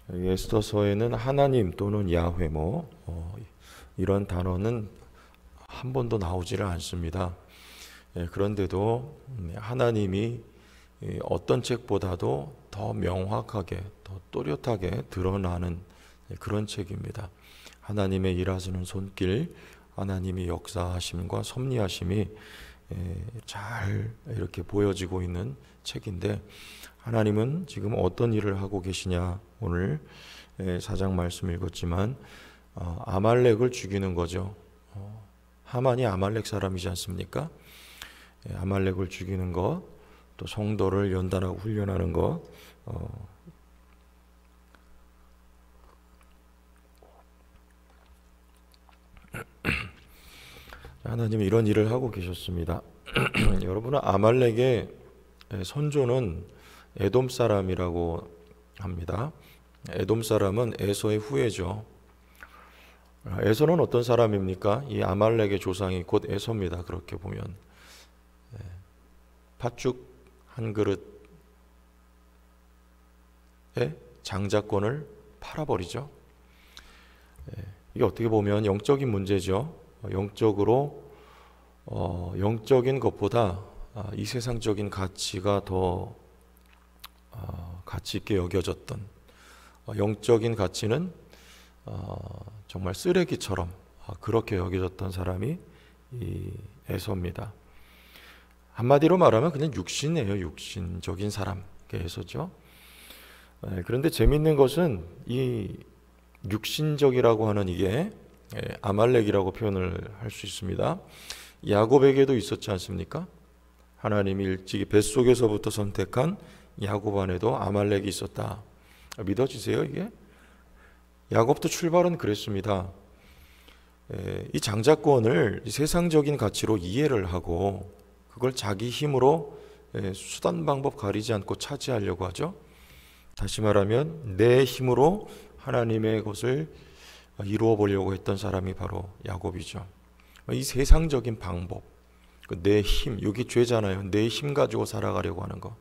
에스더서에는 하나님 또는 야훼 이런 단어는 한 번도 나오지를 않습니다. 그런데도 하나님이 어떤 책보다도 더 명확하게, 더 또렷하게 드러나는 그런 책입니다. 하나님의 일하시는 손길, 하나님의 역사하심과 섭리하심이 잘 이렇게 보여지고 있는 책인데, 하나님은 지금 어떤 일을 하고 계시냐. 오늘 4장 말씀 읽었지만 아말렉을 죽이는 거죠. 하만이 아말렉 사람이지 않습니까? 아말렉을 죽이는 것, 또 성도를 연단하고 훈련하는 것, 하나님이 이런 일을 하고 계셨습니다. 여러분은 아말렉의 선조는 에돔 사람이라고 합니다. 에돔 사람은 에서의 후예죠. 에서는 어떤 사람입니까? 이 아말렉의 조상이 곧 에서입니다. 그렇게 보면 팥죽 한 그릇에 장자권을 팔아버리죠. 이게 어떻게 보면 영적인 문제죠. 영적으로 영적인 것보다 이 세상적인 가치가 더 가치 있게 여겨졌던, 영적인 가치는 정말 쓰레기처럼 그렇게 여겨졌던 사람이 이 에서입니다. 한마디로 말하면 그냥 육신이에요. 육신적인 사람, 에서죠. 그런데 재미있는 것은 이 육신적이라고 하는 이게 아말렉이라고 표현을 할 수 있습니다. 야곱에게도 있었지 않습니까? 하나님이 일찍이 뱃속에서부터 선택한 야곱 안에도 아말렉이 있었다. 믿어지세요 이게? 야곱도 출발은 그랬습니다. 이 장자권을 세상적인 가치로 이해를 하고 그걸 자기 힘으로 수단 방법 가리지 않고 차지하려고 하죠. 다시 말하면 내 힘으로 하나님의 것을 이루어 보려고 했던 사람이 바로 야곱이죠. 이 세상적인 방법, 내 힘, 여기 죄잖아요. 내 힘 가지고 살아가려고 하는 거,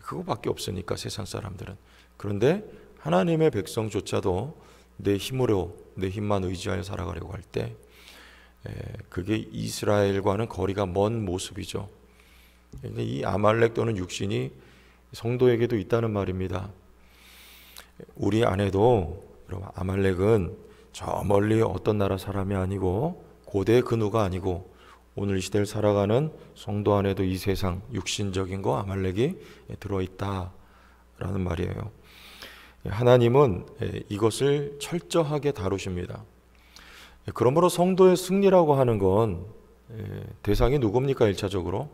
그거밖에 없으니까 세상 사람들은. 그런데 하나님의 백성조차도 내 힘으로, 내 힘만 의지하여 살아가려고 할 때 그게 이스라엘과는 거리가 먼 모습이죠. 이 아말렉 또는 육신이 성도에게도 있다는 말입니다. 우리 안에도 아말렉은 저 멀리 어떤 나라 사람이 아니고 고대 근우가 아니고 오늘 이 시대를 살아가는 성도 안에도 이 세상 육신적인 거 아말렉이 들어있다라는 말이에요. 하나님은 이것을 철저하게 다루십니다. 그러므로 성도의 승리라고 하는 건 대상이 누굽니까? 1차적으로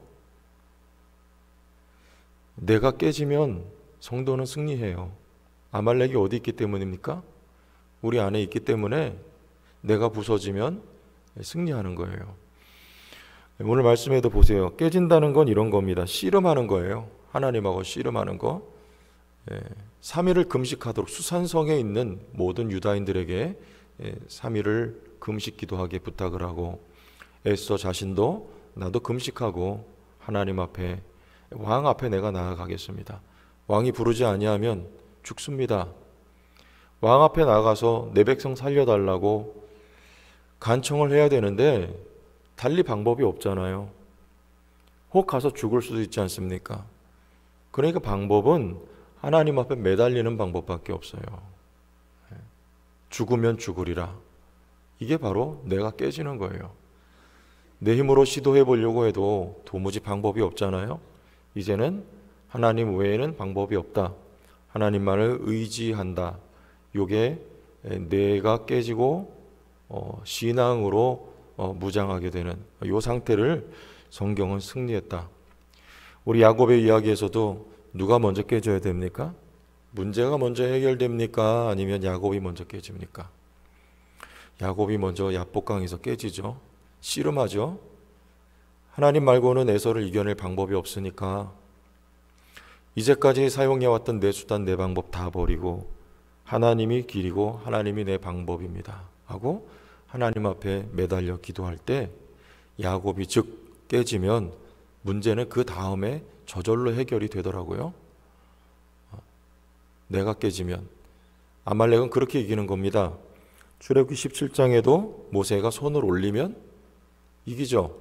내가 깨지면 성도는 승리해요. 아말렉이 어디 있기 때문입니까? 우리 안에 있기 때문에 내가 부서지면 승리하는 거예요. 오늘 말씀에도 보세요. 깨진다는 건 이런 겁니다. 씨름하는 거예요. 하나님하고 씨름하는 거. 3일을 금식하도록, 수산성에 있는 모든 유다인들에게 3일을 금식 기도하게 부탁을 하고, 에스더 자신도 나도 금식하고 하나님 앞에, 왕 앞에 내가 나아가겠습니다. 왕이 부르지 아니하면 죽습니다. 왕 앞에 나가서 내 백성 살려달라고 간청을 해야 되는데 달리 방법이 없잖아요. 혹 가서 죽을 수도 있지 않습니까? 그러니까 방법은 하나님 앞에 매달리는 방법밖에 없어요. 죽으면 죽으리라. 이게 바로 내가 깨지는 거예요. 내 힘으로 시도해 보려고 해도 도무지 방법이 없잖아요. 이제는 하나님 외에는 방법이 없다. 하나님만을 의지한다. 요게 내가 깨지고 신앙으로 무장하게 되는 요 상태를 성경은 승리했다. 우리 야곱의 이야기에서도 누가 먼저 깨져야 됩니까? 문제가 먼저 해결됩니까? 아니면 야곱이 먼저 깨집니까? 야곱이 먼저 야복강에서 깨지죠. 씨름하죠. 하나님 말고는 에서를 이겨낼 방법이 없으니까 이제까지 사용해왔던 내 수단 내 방법 다 버리고 하나님이 길이고 하나님이 내 방법입니다 하고 하나님 앞에 매달려 기도할 때 야곱이 즉 깨지면 문제는 그 다음에 저절로 해결이 되더라고요. 내가 깨지면 아말렉은 그렇게 이기는 겁니다. 출애굽기 17장에도 모세가 손을 올리면 이기죠.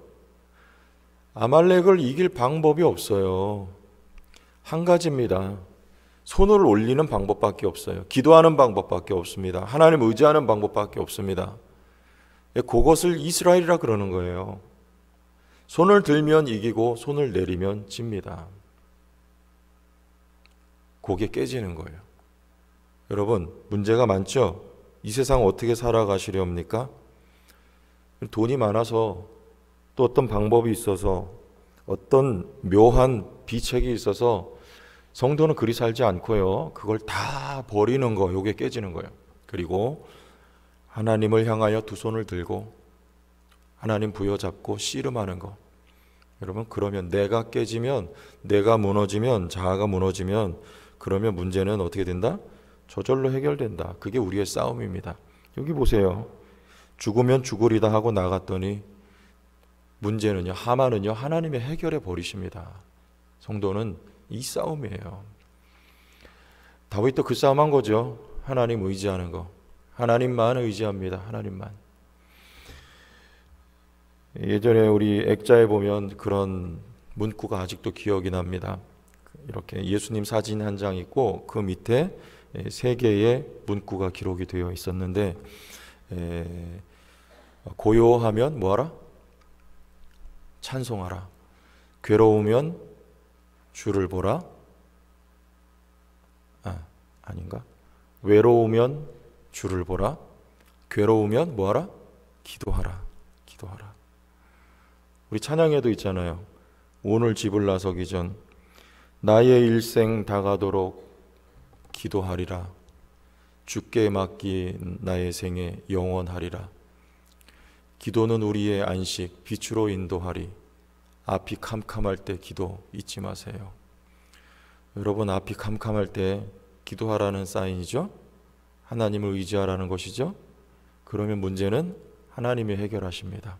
아말렉을 이길 방법이 없어요. 한 가지입니다. 손을 올리는 방법밖에 없어요. 기도하는 방법밖에 없습니다. 하나님 의지하는 방법밖에 없습니다. 그것을 이스라엘이라 그러는 거예요. 손을 들면 이기고 손을 내리면 집니다. 그게 깨지는 거예요. 여러분, 문제가 많죠? 이 세상 어떻게 살아가시렵니까? 돈이 많아서 또 어떤 방법이 있어서 어떤 묘한 비책이 있어서 성도는 그리 살지 않고요. 그걸 다 버리는 거, 요게 깨지는 거예요. 그리고 하나님을 향하여 두 손을 들고 하나님 부여잡고 씨름하는 거. 여러분, 그러면 내가 깨지면, 내가 무너지면, 자아가 무너지면 그러면 문제는 어떻게 된다? 저절로 해결된다. 그게 우리의 싸움입니다. 여기 보세요. 죽으면 죽으리다 하고 나갔더니 문제는요, 하만은요, 하나님이 해결해 버리십니다. 성도는 이 싸움이에요. 다윗도 그 싸움한 거죠. 하나님 의지하는 거. 하나님만 의지합니다. 하나님만. 예전에 우리 액자에 보면 그런 문구가 아직도 기억이 납니다. 이렇게 예수님 사진 한 장 있고 그 밑에 세 개의 문구가 기록이 되어 있었는데, 고요하면 뭐하라? 찬송하라. 괴로우면 주를 보라. 아닌가? 외로우면 주를 보라. 괴로우면 뭐하라? 기도하라. 기도하라. 우리 찬양에도 있잖아요. 오늘 집을 나서기 전 나의 일생 다가도록 기도하리라. 주께 맡긴 나의 생에 영원하리라. 기도는 우리의 안식, 빛으로 인도하리. 앞이 캄캄할 때 기도 잊지 마세요. 여러분, 앞이 캄캄할 때 기도하라는 사인이죠. 하나님을 의지하라는 것이죠. 그러면 문제는 하나님이 해결하십니다.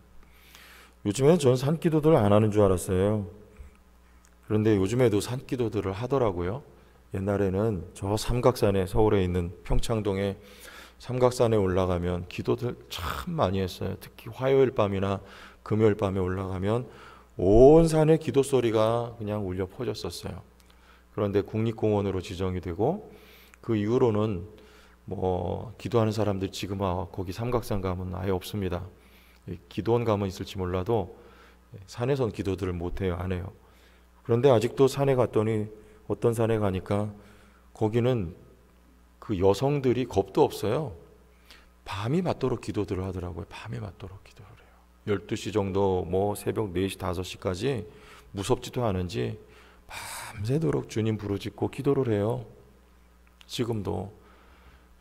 요즘에는 저는 산기도들 안 하는 줄 알았어요. 그런데 요즘에도 산기도들을 하더라고요. 옛날에는 저 삼각산에, 서울에 있는 평창동에 삼각산에 올라가면 기도들 참 많이 했어요. 특히 화요일 밤이나 금요일 밤에 올라가면 온 산에 기도 소리가 그냥 울려 퍼졌었어요. 그런데 국립공원으로 지정이 되고 그 이후로는 뭐 기도하는 사람들 지금 거기 삼각산 가면 아예 없습니다. 기도원 가면 있을지 몰라도 산에선 기도들을 못해요. 안 해요. 그런데 아직도 산에 갔더니 어떤 산에 가니까 거기는 그 여성들이 겁도 없어요. 밤이 맞도록 기도들을 하더라고요. 밤이 맞도록 기도를 해요. 12시 정도 뭐 새벽 4시 5시까지 무섭지도 않은지 밤새도록 주님 부르짖고 기도를 해요. 지금도.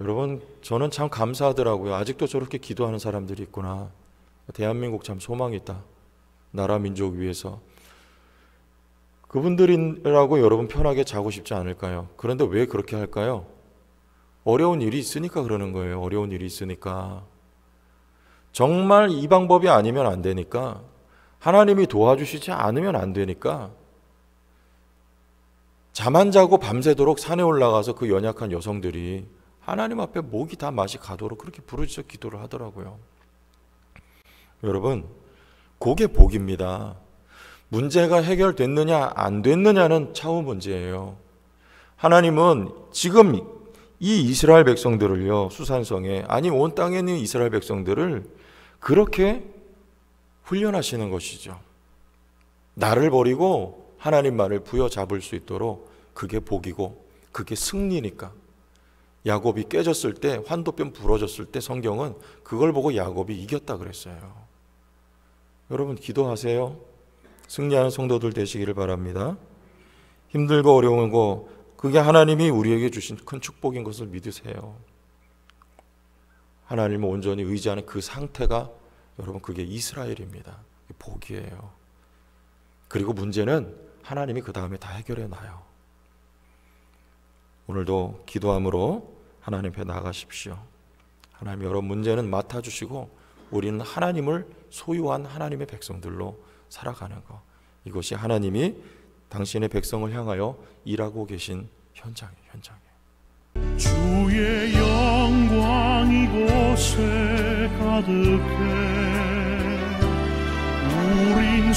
여러분, 저는 참 감사하더라고요. 아직도 저렇게 기도하는 사람들이 있구나. 대한민국 참 소망이 있다. 나라 민족 위해서. 그분들이라고 여러분 편하게 자고 싶지 않을까요? 그런데 왜 그렇게 할까요? 어려운 일이 있으니까 그러는 거예요. 어려운 일이 있으니까. 정말 이 방법이 아니면 안 되니까, 하나님이 도와주시지 않으면 안 되니까 잠 안 자고 밤새도록 산에 올라가서 그 연약한 여성들이 하나님 앞에 목이 다 맛이 가도록 그렇게 부르짖어 기도를 하더라고요. 여러분, 그게 복입니다. 문제가 해결됐느냐 안 됐느냐는 차후 문제예요. 하나님은 지금 이 이스라엘 백성들을요, 수산성에, 아니 온 땅에 있는 이스라엘 백성들을 그렇게 훈련하시는 것이죠. 나를 버리고 하나님만을 부여잡을 수 있도록. 그게 복이고 그게 승리니까. 야곱이 깨졌을 때, 환도뼈 부러졌을 때 성경은 그걸 보고 야곱이 이겼다 그랬어요. 여러분, 기도하세요. 승리하는 성도들 되시기를 바랍니다. 힘들고 어려운 거, 그게 하나님이 우리에게 주신 큰 축복인 것을 믿으세요. 하나님을 온전히 의지하는 그 상태가, 여러분, 그게 이스라엘입니다. 복이에요. 그리고 문제는 하나님이 그 다음에 다 해결해 놔요. 오늘도 기도함으로 하나님 앞에 나가십시오. 하나님, 여러분 문제는 맡아주시고 우리는 하나님을 소유한 하나님의 백성들로 살아가는 것, 이것이 하나님이 당신의 백성을 향하여 일하고 계신 현장이에요. 주의 가득해 우린